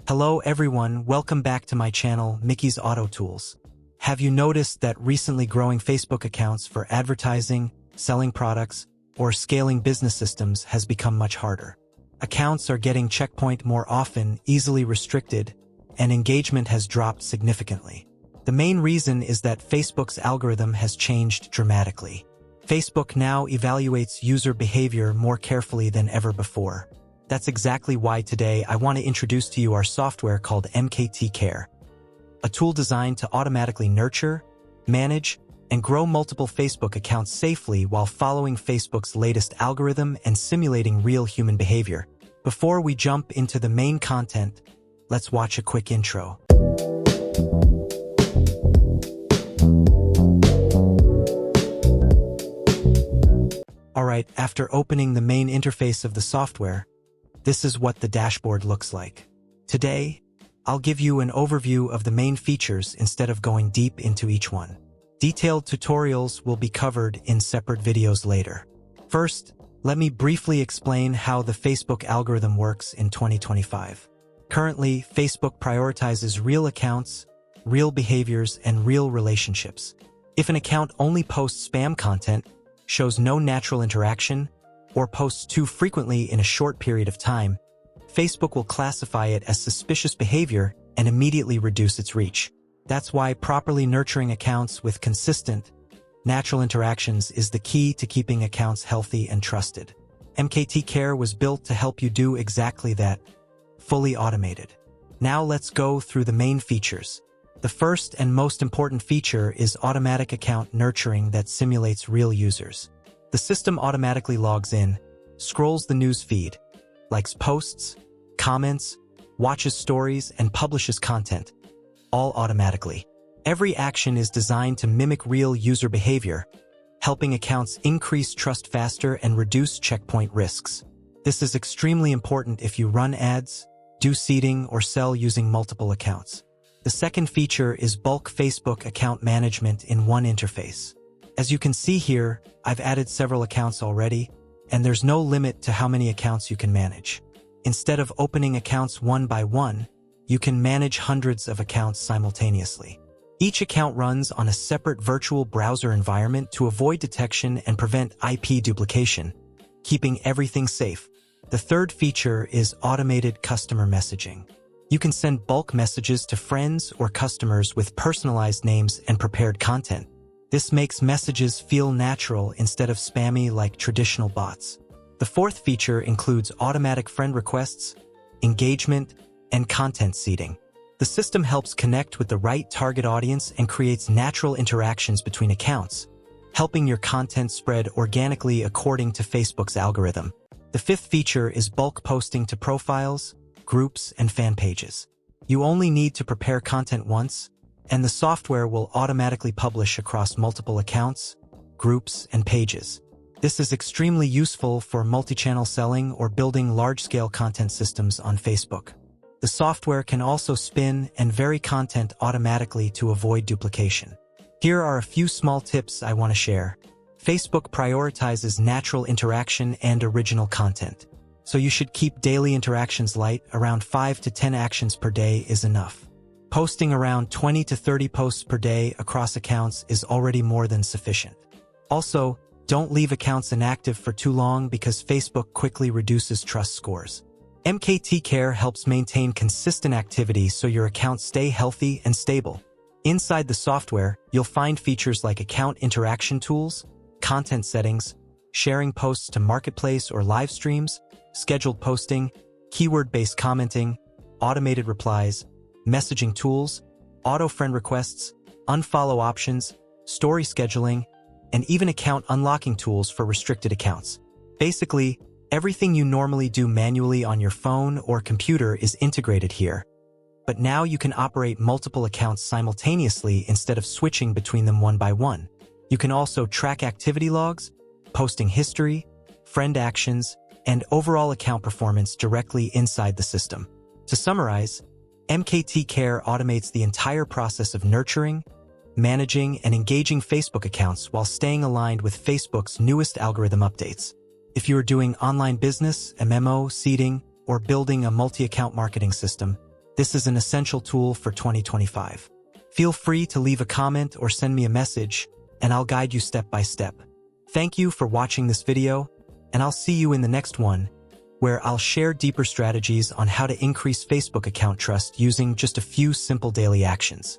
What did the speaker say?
Hello everyone, welcome back to my channel, Mikis Auto Tools. Have you noticed that recently growing Facebook accounts for advertising, selling products, or scaling business systems has become much harder? Accounts are getting checkpointed more often, easily restricted, and engagement has dropped significantly. The main reason is that Facebook's algorithm has changed dramatically. Facebook now evaluates user behavior more carefully than ever before. That's exactly why today I want to introduce to you our software called MKT Care, a tool designed to automatically nurture, manage, and grow multiple Facebook accounts safely while following Facebook's latest algorithm and simulating real human behavior. Before we jump into the main content, let's watch a quick intro. Alright, after opening the main interface of the software, this is what the dashboard looks like. Today, I'll give you an overview of the main features instead of going deep into each one. Detailed tutorials will be covered in separate videos later. First, let me briefly explain how the Facebook algorithm works in 2025. Currently, Facebook prioritizes real accounts, real behaviors, and real relationships. If an account only posts spam content, shows no natural interaction, or posts too frequently in a short period of time, Facebook will classify it as suspicious behavior and immediately reduce its reach. That's why properly nurturing accounts with consistent, natural interactions is the key to keeping accounts healthy and trusted. MKT Care was built to help you do exactly that, fully automated. Now let's go through the main features. The first and most important feature is automatic account nurturing that simulates real users. The system automatically logs in, scrolls the news feed, likes posts, comments, watches stories, and publishes content, all automatically. Every action is designed to mimic real user behavior, helping accounts increase trust faster and reduce checkpoint risks. This is extremely important if you run ads, do seeding, or sell using multiple accounts. The second feature is bulk Facebook account management in one interface. As you can see here, I've added several accounts already, and there's no limit to how many accounts you can manage. Instead of opening accounts one by one, you can manage hundreds of accounts simultaneously. Each account runs on a separate virtual browser environment to avoid detection and prevent IP duplication, keeping everything safe. The third feature is automated customer messaging. You can send bulk messages to friends or customers with personalized names and prepared content. This makes messages feel natural instead of spammy like traditional bots. The fourth feature includes automatic friend requests, engagement, and content seeding. The system helps connect with the right target audience and creates natural interactions between accounts, helping your content spread organically according to Facebook's algorithm. The fifth feature is bulk posting to profiles, groups, and fan pages. You only need to prepare content once, and the software will automatically publish across multiple accounts, groups, and pages. This is extremely useful for multi-channel selling or building large-scale content systems on Facebook. The software can also spin and vary content automatically to avoid duplication. Here are a few small tips I want to share. Facebook prioritizes natural interaction and original content, so you should keep daily interactions light. Around 5 to 10 actions per day is enough. Posting around 20 to 30 posts per day across accounts is already more than sufficient. Also, don't leave accounts inactive for too long because Facebook quickly reduces trust scores. MKT Care helps maintain consistent activity so your accounts stay healthy and stable. Inside the software, you'll find features like account interaction tools, content settings, sharing posts to marketplace or live streams, scheduled posting, keyword-based commenting, automated replies, messaging tools, auto friend requests, unfollow options, story scheduling, and even account unlocking tools for restricted accounts. Basically, everything you normally do manually on your phone or computer is integrated here. But now you can operate multiple accounts simultaneously instead of switching between them one by one. You can also track activity logs, posting history, friend actions, and overall account performance directly inside the system. To summarize, MKT Care automates the entire process of nurturing, managing, and engaging Facebook accounts while staying aligned with Facebook's newest algorithm updates. If you are doing online business, MMO, seeding, or building a multi-account marketing system, This is an essential tool for 2025. Feel free to leave a comment or send me a message, and I'll guide you step by step. Thank you for watching this video, and I'll see you in the next one, where I'll share deeper strategies on how to increase Facebook account trust using just a few simple daily actions.